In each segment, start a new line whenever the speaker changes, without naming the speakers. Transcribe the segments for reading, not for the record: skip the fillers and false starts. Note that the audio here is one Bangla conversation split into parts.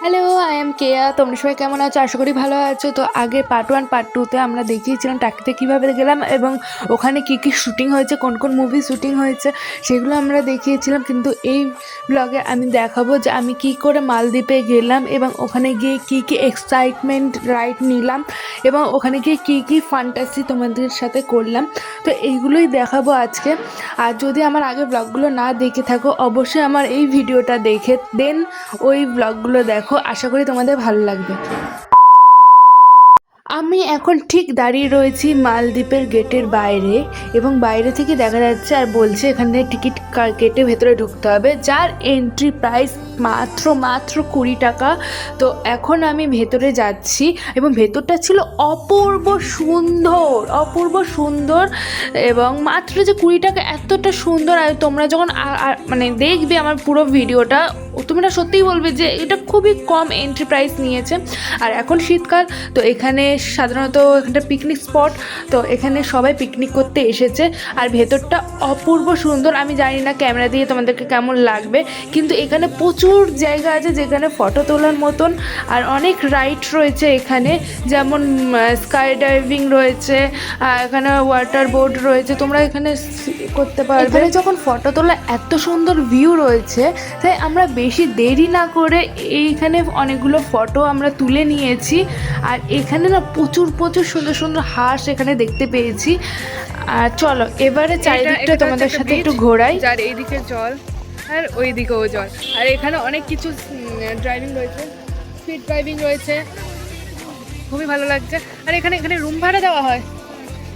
হ্যালো, আই এম কেয়া। তোমরা সবাই কেমন আছো? আশা করি ভালো আছো। তো আগে পার্ট 1 পার্ট 2তে আমরা দেখিয়েছিলাম টাকিতে কীভাবে গেলাম এবং ওখানে কী কী শ্যুটিং হয়েছে, কোন কোন মুভি শ্যুটিং হয়েছে সেগুলো আমরা দেখিয়েছিলাম। কিন্তু এই ব্লগে আমি দেখাবো যে আমি কী করে মালদ্বীপে গেলাম এবং ওখানে গিয়ে কী কী এক্সাইটমেন্ট রাইড নিলাম এবং ওখানে গিয়ে কী কী ফ্যান্টাসি তোমাদের সাথে করলাম। তো এইগুলোই দেখাবো আজকে। আর যদি আমার আগের ব্লগগুলো না দেখে থাকো অবশ্যই আমার এই ভিডিওটা দেখে দেন ওই ব্লগগুলো দেখো। আশা করি তোমাদের ভালো লাগবে। আমি এখন ঠিক দাঁড়িয়ে রয়েছি মালদ্বীপের গেটের বাইরে এবং বাইরে থেকে দেখা যাচ্ছে আর বলছে এখানে টিকিট কেটে ভেতরে ঢুকতে হবে, যার এন্ট্রি প্রাইস মাত্র 20 টাকা। তো এখন আমি ভেতরে যাচ্ছি এবং ভেতরটা ছিল অপূর্ব সুন্দর এবং মাত্র যে 20 টাকা এতটা সুন্দর। আর তোমরা যখন মানে দেখবে আমার পুরো ভিডিওটা তোমরা সত্যিই বলবে যে এটা খুবই কম এন্ট্রি প্রাইস নিয়েছে। আর এখন শীতকাল, তো এখানে সাধারণত এখানটা পিকনিক স্পট, তো এখানে সবাই পিকনিক করতে এসেছে। আর ভেতরটা অপূর্ব সুন্দর। আমি জানি না ক্যামেরা দিয়ে তোমাদেরকে কেমন লাগবে, কিন্তু এখানে প্রচুর জায়গা আছে যেখানে ফটো তোলার মতন। আর অনেক রাইড রয়েছে এখানে, যেমন স্কাই ডাইভিং রয়েছে, এখানে ওয়াটার বোর্ড রয়েছে, তোমরা এখানে করতে পারবে। এখানে যখন ফটো তোলা এত সুন্দর ভিউ রয়েছে, তাই আমরা বেশি দেরি না করে এইখানে অনেকগুলো ফটো আমরা তুলে নিয়েছি। আর এখানে না প্রচুর সুন্দর হাঁস এখানে দেখতে পেয়েছি। আর চলো এবারে চারিদিকটা তোমাদের সাথে একটু ঘোরাই।
যার এইদিকে জল আর ওই দিকেও জল। আর এখানে অনেক কিছু ড্রাইভিং রয়েছে, স্পিড ড্রাইভিং রয়েছে, খুবই ভালো লাগছে। আর এখানে রুম ভাড়া দেওয়া হয়।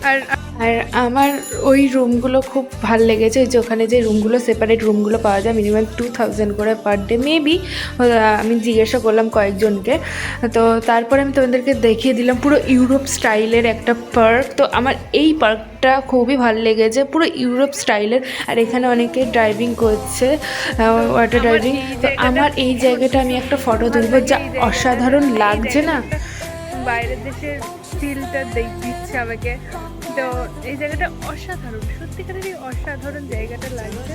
আর
আর আমার ওই রুমগুলো খুব ভাল লেগেছে, যে ওখানে যে রুমগুলো সেপারেট রুমগুলো পাওয়া যায় মিনিমাম 2000 করে পার ডে মেবি। আমি জিজ্ঞাসা করলাম কয়েকজনকে, তো তারপরে আমি তোমাদেরকে দেখিয়ে দিলাম পুরো ইউরোপ স্টাইলের একটা পার্ক। তো আমার এই পার্কটা খুবই ভালো লেগেছে, পুরো ইউরোপ স্টাইলের। আর এখানে অনেকে ড্রাইভিং করছে, ওয়াটার ড্রাইভিং। তো আমার এই জায়গাটা আমি একটা ফটো তুলবো, যা অসাধারণ লাগছে না,
বাইরের দেশের ফিলটা দিচ্ছে আমাকে। তো এই জায়গাটা অসাধারণ, সত্যিকারেরই অসাধারণ জায়গাটা লাগছে।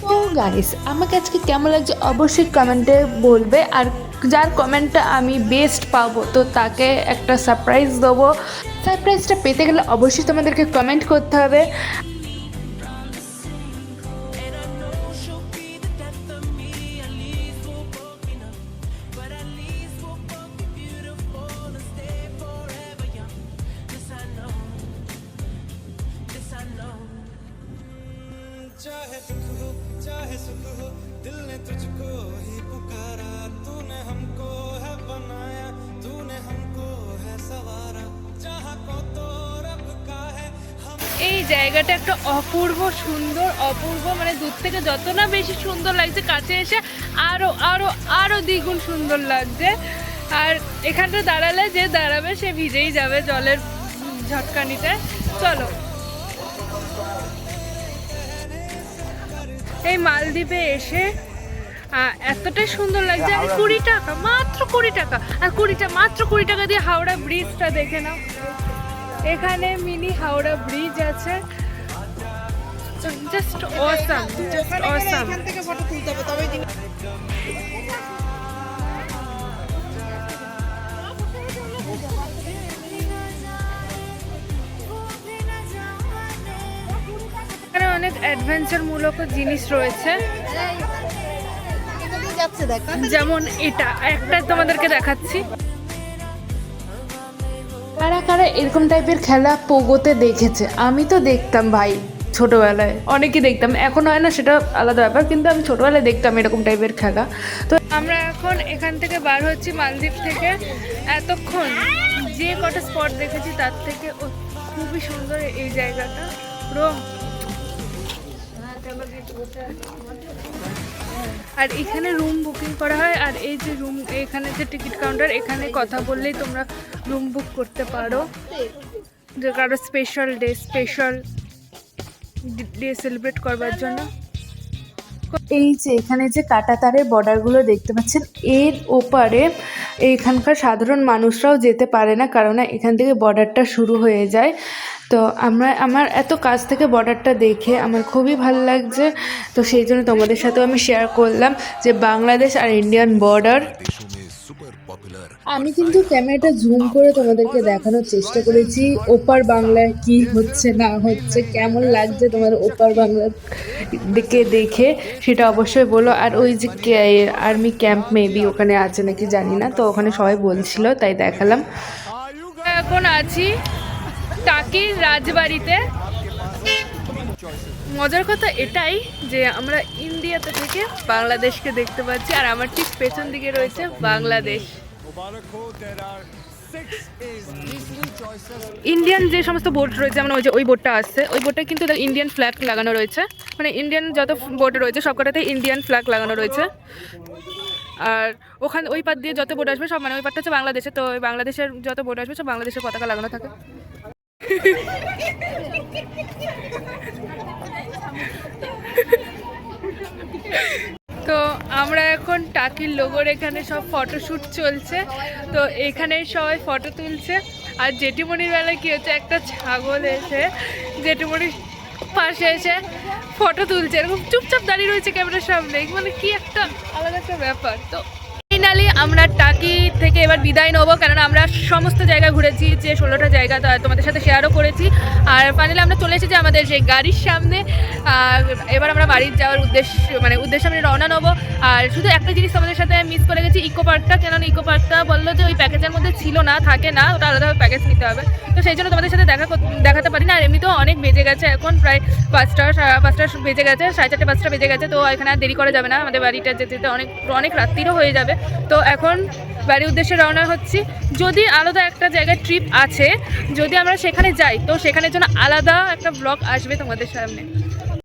তো গাইস, আমাকে আজকে কেমন লাগছে অবশ্যই কমেন্টে বলবে। আর যার কমেন্টটা আমি বেস্ট পাবো তো তাকে একটা সারপ্রাইজ দেবো। সারপ্রাইজটা পেতে গেলে অবশ্যই তোমাদেরকে কমেন্ট করতে হবে।
चाहे दुख हो चाहे सुख हो, दिल ने तुझको ही पुकारा, तूने हमको है बनाया, तूने हमको है सवारा, चाहा को तो रब का है।
এই জায়গাটা একটা অপূর্ব সুন্দর, অপূর্ব মানে দূর থেকে যত না বেশি সুন্দর লাগছে, কাছে এসে আরো আরো আরো দ্বিগুণ সুন্দর লাগছে। আর এখানটা দাঁড়ালে যে দাঁড়াবে সে ভিজেই যাবে জলের ঝটকানিতে। চলো, এই মালদ্বীপে এসে এতটাই সুন্দর লাগছে। আর 20 টাকা, মাত্র 20 টাকা। আর মাত্র 20 টাকা দিয়ে হাওড়া ব্রিজটা দেখে নাও। এখানে মিনি হাওড়া ব্রিজ আছে, জাস্ট অসাম, জাস্ট অসাম। এখান থেকে ফটো তুলতে হবে তবেই এখানে অনেক অ্যাডভেঞ্চার মূলক জিনিস রয়েছে, যেমন এটা একটা তোমাদেরকে দেখাচ্ছি।
কারা কারা এরকম টাইপের খেলা পোগোতে দেখেছে? আমি তো দেখতাম ভাই ছোটোবেলায়, অনেকেই দেখতাম, এখন হয় না সেটা আলাদা ব্যাপার, কিন্তু আমি ছোটোবেলায় দেখতাম এরকম টাইপের খেলা। তো
আমরা এখন এখান থেকে বার হচ্ছি মালদ্বীপ থেকে। এতক্ষণ যে কটা স্পট দেখেছি তার থেকে খুবই সুন্দর এই জায়গাটা পুরো। আর এখানে রুম বুকিং করা হয়। আর এই যে রুম, এখানে যে টিকিট কাউন্টার, এখানে কথা বললেই তোমরা রুম বুক করতে পারো, যে কারো স্পেশাল ডে সেলিব্রেট করবার জন্য।
এই যে এখানে যে কাঁটা তারের বর্ডারগুলো দেখতে পাচ্ছেন, এর ওপারে এইখানকার সাধারণ মানুষরাও যেতে পারে না, কারণ এখান থেকে বর্ডারটা শুরু হয়ে যায়। তো আমার এত কাছ থেকে বর্ডারটা দেখে আমার খুবই ভালো লাগছে। তো সেই জন্য তোমাদের সাথেও আমি শেয়ার করলাম যে বাংলাদেশ আর ইন্ডিয়ান বর্ডার। আমি কিন্তু ক্যামেরাটা জুম করে তোমাদেরকে দেখানোর চেষ্টা করেছি ওপার বাংলায় কি হচ্ছে না হচ্ছে, কেমন লাগছে তোমার ওপার বাংলার দিকে দেখে সেটা অবশ্যই বলো। আর ওই যে আর্মি ক্যাম্প মেবি ওখানে আছে নাকি জানি না, তো ওখানে সবাই বলছিল তাই দেখালাম।
এখন আছি টাকির রাজবাড়িতে। মজার কথা এটাই যে আমরা ইন্ডিয়াতে থেকে বাংলাদেশকে দেখতে পাচ্ছি, আর আমার ঠিক পেছন দিকে রয়েছে বাংলাদেশ। ইন্ডিয়ান যে সমস্ত বোট রয়েছে, মানে ওই বোটটা আসছে, ওই বোটটা কিন্তু ইন্ডিয়ান ফ্ল্যাগ লাগানো রয়েছে, মানে ইন্ডিয়ান যত বোট রয়েছে সবকটাতে ইন্ডিয়ান ফ্ল্যাগ লাগানো রয়েছে। আর ওখানে ওই পাট দিয়ে যত বোট আসবে সব, মানে ওই পাটটা হচ্ছে বাংলাদেশে, তো ওই বাংলাদেশের যত বোট আসবে সব বাংলাদেশের পতাকা লাগানো থাকে। তো আমরা এখন টাকির লোগোর এখানে সব ফটোশ্যুট চলছে, তো এখানে সবাই ফটো তুলছে। আর জেঠিমণির বেলায় কী হচ্ছে, একটা ছাগল এসে জেঠিমণির পাশে এসে ফটো তুলছে, এরকম চুপচাপ দাঁড়িয়ে রয়েছে ক্যামেরার সামনে, মানে কি একটা আলাদা একটা ব্যাপার। তো ফাইনালি আমরা টাকি থেকে এবার বিদায় নেবো, কেননা আমরা সমস্ত জায়গা ঘুরেছি, যে 16টা জায়গা তো তোমাদের সাথে শেয়ারও করেছি। আর ফাইনালি আমরা চলে এসেছি আমাদের সেই গাড়ির সামনে। আর এবার আমরা বাড়ির যাওয়ার উদ্দেশ্যে আমি রওনা নেবো। আর শুধু একটা জিনিস তোমাদের সাথে মিস করে গেছি, ইকো পার্কটা, কেননা ইকো পার্কটা বললো যে ওই প্যাকেজের মধ্যে ছিল না, থাকে না, ওটা আলাদাভাবে প্যাকেজ নিতে হবে, তো সেই জন্য তোমাদের সাথে দেখাতে পারি না। আর এমনিতেও অনেক বেজে গেছে, এখন প্রায় 5টা বেজে গেছে, 4:30 5টা বেজে গেছে, তো এখানে আর দেরি করা যাবে না, আমাদের বাড়িটা যেতে যেতে অনেক রাত্রিরও হয়ে যাবে। তো এখন বাড়ির উদ্দেশ্যে রওনা হচ্ছি। যদি আলাদা একটা জায়গায় ট্রিপ আছে, যদি আমরা সেখানে যাই, তো সেখানের জন্য আলাদা একটা ব্লগ আসবে তোমাদের সামনে।